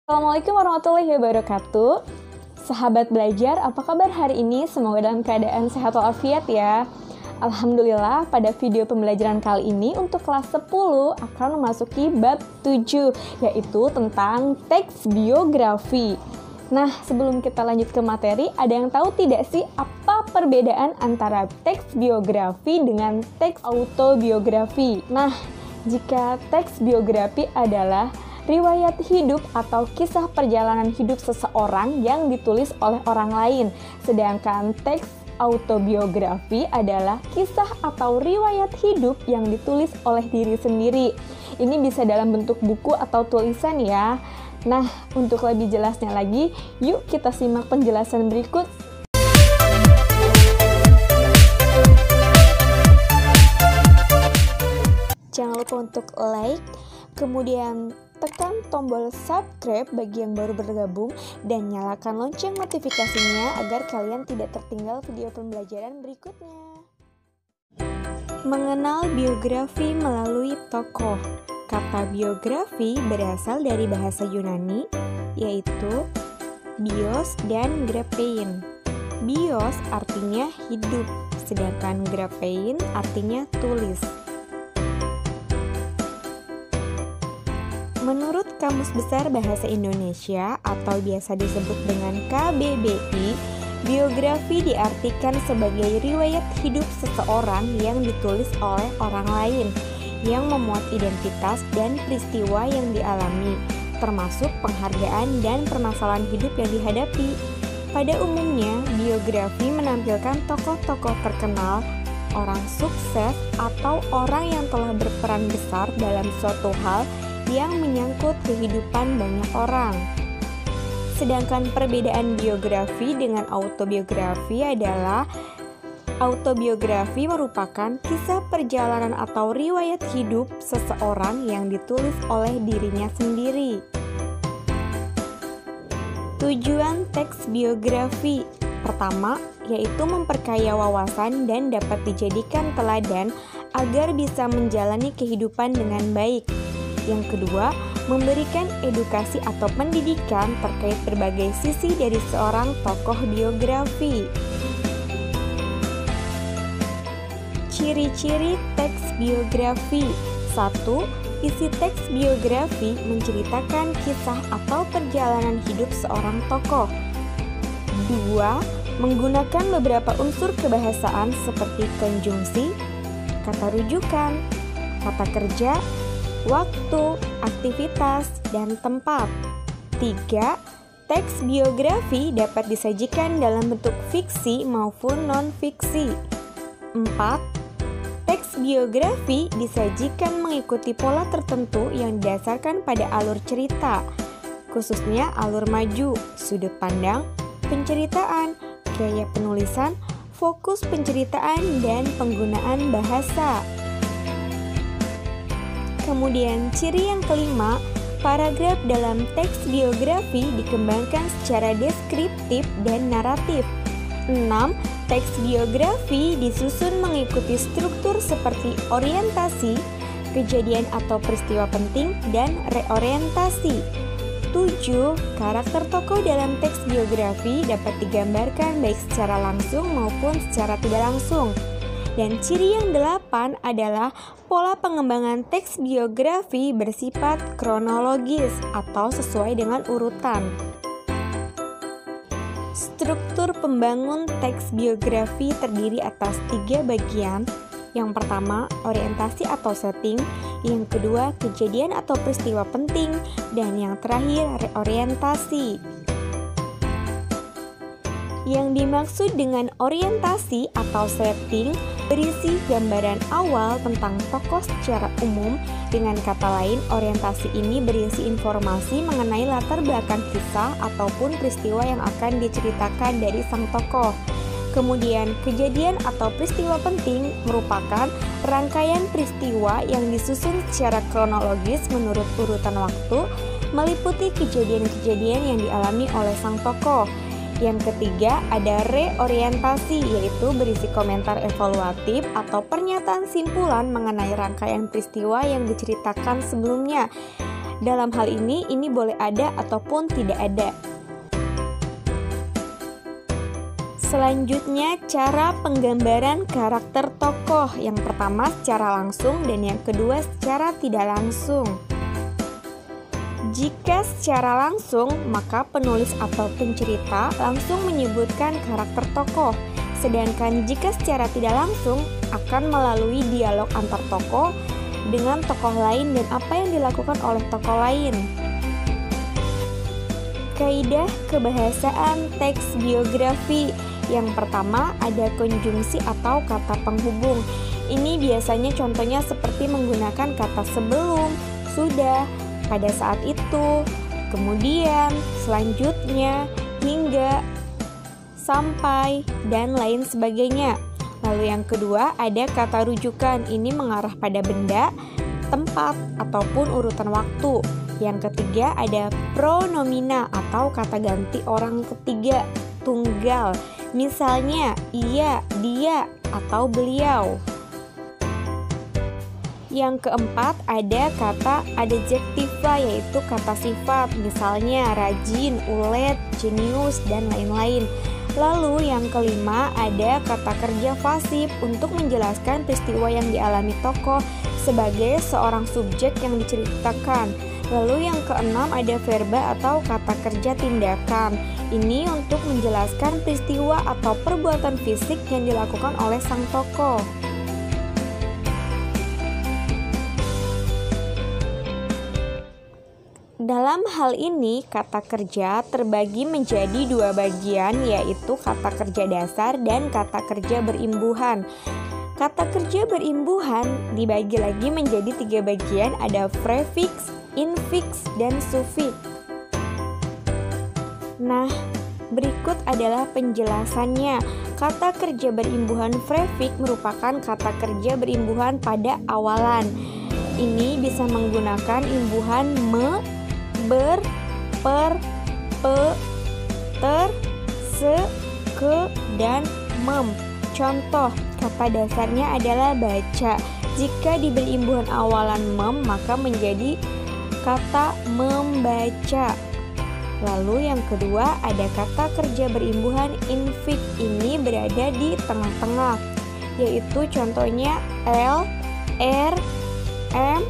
Assalamualaikum warahmatullahi wabarakatuh. Sahabat belajar, apa kabar hari ini? Semoga dalam keadaan sehat walafiat ya. Alhamdulillah, pada video pembelajaran kali ini untuk kelas 10 akan memasuki bab 7, yaitu tentang teks biografi. Nah, sebelum kita lanjut ke materi, ada yang tahu tidak sih apa perbedaan antara teks biografi dengan teks autobiografi? Nah, jika teks biografi adalah riwayat hidup atau kisah perjalanan hidup seseorang yang ditulis oleh orang lain. Sedangkan teks autobiografi adalah kisah atau riwayat hidup yang ditulis oleh diri sendiri. Ini bisa dalam bentuk buku atau tulisan ya. Nah, untuk lebih jelasnya lagi, yuk kita simak penjelasan berikut. Jangan lupa untuk like, kemudian tekan tombol subscribe bagi yang baru bergabung dan nyalakan lonceng notifikasinya agar kalian tidak tertinggal video pembelajaran berikutnya. Mengenal biografi melalui tokoh. Kata biografi berasal dari bahasa Yunani, yaitu bios dan graphein. Bios artinya hidup, sedangkan graphein artinya tulis. Menurut Kamus Besar Bahasa Indonesia atau biasa disebut dengan KBBI, biografi diartikan sebagai riwayat hidup seseorang yang ditulis oleh orang lain, yang memuat identitas dan peristiwa yang dialami, termasuk penghargaan dan permasalahan hidup yang dihadapi. Pada umumnya, biografi menampilkan tokoh-tokoh terkenal, orang sukses, atau orang yang telah berperan besar dalam suatu hal yang menyangkut kehidupan banyak orang. Sedangkan perbedaan biografi dengan autobiografi adalah autobiografi merupakan kisah perjalanan atau riwayat hidup seseorang yang ditulis oleh dirinya sendiri. Tujuan teks biografi pertama yaitu memperkaya wawasan dan dapat dijadikan teladan agar bisa menjalani kehidupan dengan baik. Yang kedua, memberikan edukasi atau pendidikan terkait berbagai sisi dari seorang tokoh biografi. Ciri-ciri teks biografi. 1. Isi teks biografi menceritakan kisah atau perjalanan hidup seorang tokoh. 2. Menggunakan beberapa unsur kebahasaan seperti konjungsi, kata rujukan, kata kerja, waktu, aktivitas, dan tempat. 3. Teks biografi dapat disajikan dalam bentuk fiksi maupun non-fiksi. 4. Teks biografi disajikan mengikuti pola tertentu yang didasarkan pada alur cerita, khususnya alur maju, sudut pandang, penceritaan, gaya penulisan, fokus penceritaan, dan penggunaan bahasa. Kemudian ciri yang kelima, paragraf dalam teks biografi dikembangkan secara deskriptif dan naratif. 6. Teks biografi disusun mengikuti struktur seperti orientasi, kejadian atau peristiwa penting, dan reorientasi. 7. Karakter tokoh dalam teks biografi dapat digambarkan baik secara langsung maupun secara tidak langsung. Dan ciri yang 8 adalah pola pengembangan teks biografi bersifat kronologis atau sesuai dengan urutan. Struktur pembangun teks biografi terdiri atas 3 bagian. Yang pertama, orientasi atau setting. Yang kedua, kejadian atau peristiwa penting. Dan yang terakhir, reorientasi. Yang dimaksud dengan orientasi atau setting berisi gambaran awal tentang tokoh secara umum. Dengan kata lain, orientasi ini berisi informasi mengenai latar belakang kisah ataupun peristiwa yang akan diceritakan dari sang tokoh. Kemudian, kejadian atau peristiwa penting merupakan rangkaian peristiwa yang disusun secara kronologis menurut urutan waktu, meliputi kejadian-kejadian yang dialami oleh sang tokoh. Yang ketiga, ada reorientasi, yaitu berisi komentar evaluatif atau pernyataan simpulan mengenai rangkaian peristiwa yang diceritakan sebelumnya. Dalam hal ini boleh ada ataupun tidak ada. Selanjutnya, cara penggambaran karakter tokoh. Yang pertama secara langsung dan yang kedua secara tidak langsung. Jika secara langsung, maka penulis atau pencerita langsung menyebutkan karakter tokoh. Sedangkan jika secara tidak langsung, akan melalui dialog antar tokoh dengan tokoh lain dan apa yang dilakukan oleh tokoh lain. Kaidah kebahasaan teks biografi. Yang pertama ada konjungsi atau kata penghubung. Ini biasanya contohnya seperti menggunakan kata sebelum, sudah, pada saat itu, kemudian, selanjutnya, hingga, sampai, dan lain sebagainya. Lalu yang kedua ada kata rujukan. Ini mengarah pada benda, tempat, ataupun urutan waktu. Yang ketiga ada pronomina atau kata ganti orang ketiga, tunggal. Misalnya ia, dia, atau beliau. Yang keempat ada kata adjektiva, yaitu kata sifat. Misalnya rajin, ulet, jenius, dan lain-lain. Lalu yang kelima ada kata kerja pasif untuk menjelaskan peristiwa yang dialami tokoh sebagai seorang subjek yang diceritakan. Lalu yang keenam ada verba atau kata kerja tindakan. Ini untuk menjelaskan peristiwa atau perbuatan fisik yang dilakukan oleh sang tokoh. Dalam hal ini, kata kerja terbagi menjadi dua bagian, yaitu kata kerja dasar dan kata kerja berimbuhan. Kata kerja berimbuhan dibagi lagi menjadi tiga bagian, ada prefix, infix, dan suffix. Nah, berikut adalah penjelasannya. Kata kerja berimbuhan prefix merupakan kata kerja berimbuhan pada awalan. Ini bisa menggunakan imbuhan me, ber, per, pe, ter, se, ke, dan mem. Contoh, kata dasarnya adalah baca. Jika diberi imbuhan awalan mem, maka menjadi kata membaca. Lalu yang kedua ada kata kerja berimbuhan infix. Ini berada di tengah-tengah, yaitu contohnya l, r, m,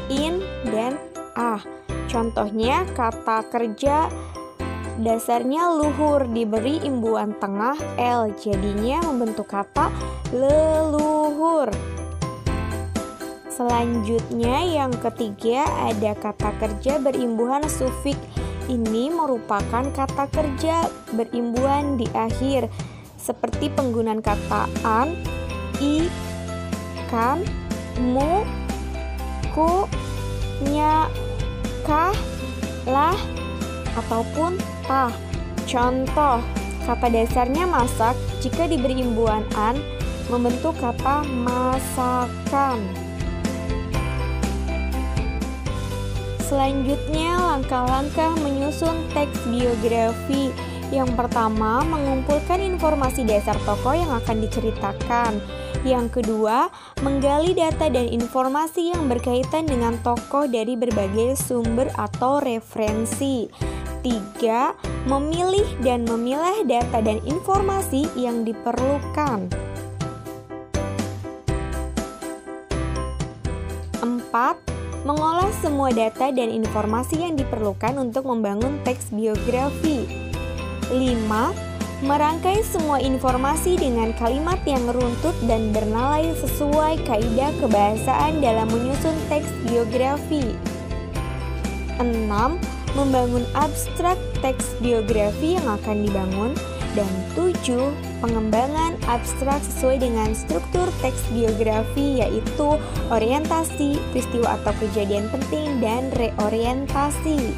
in, dan a. Contohnya kata kerja dasarnya luhur diberi imbuhan tengah l, jadinya membentuk kata leluhur. Selanjutnya yang ketiga ada kata kerja berimbuhan suffix. Ini merupakan kata kerja berimbuhan di akhir, seperti penggunaan kata an, i, kan, mu, ku, nya, kah, lah, ataupun tah. Contoh, kata dasarnya masak, jika diberi imbuhan an, membentuk kata masakan. Selanjutnya, langkah-langkah menyusun teks biografi. Yang pertama, mengumpulkan informasi dasar tokoh yang akan diceritakan. Yang kedua, menggali data dan informasi yang berkaitan dengan tokoh dari berbagai sumber atau referensi. 3. Memilih dan memilah data dan informasi yang diperlukan. 4. Mengolah semua data dan informasi yang diperlukan untuk membangun teks biografi. 5. Merangkai semua informasi dengan kalimat yang runtut dan bernilai sesuai kaidah kebahasaan dalam menyusun teks biografi. 6. Membangun abstrak teks biografi yang akan dibangun. Dan 7. Pengembangan abstrak sesuai dengan struktur teks biografi, yaitu orientasi, peristiwa atau kejadian penting, dan reorientasi.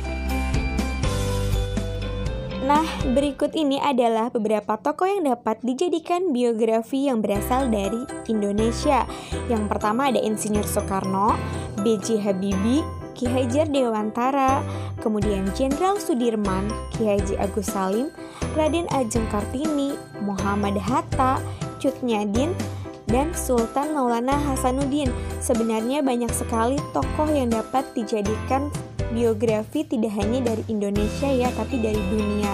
Nah, berikut ini adalah beberapa tokoh yang dapat dijadikan biografi yang berasal dari Indonesia. Yang pertama ada Insinyur Soekarno, B.J. Habibie, Ki Hajar Dewantara, kemudian Jenderal Sudirman, Ki Haji Agus Salim, Raden Ajeng Kartini, Muhammad Hatta, Cut Nyadin, dan Sultan Maulana Hasanuddin. Sebenarnya banyak sekali tokoh yang dapat dijadikan biografi tidak hanya dari Indonesia ya, tapi dari dunia.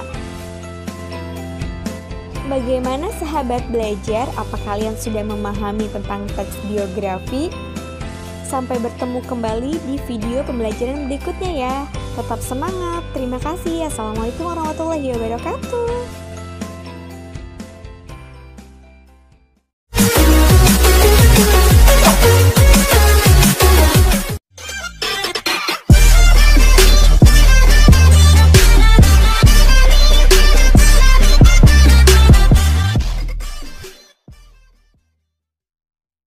Bagaimana sahabat belajar? Apa kalian sudah memahami tentang teks biografi? Sampai bertemu kembali di video pembelajaran berikutnya ya. Tetap semangat. Terima kasih. Assalamualaikum warahmatullahi wabarakatuh.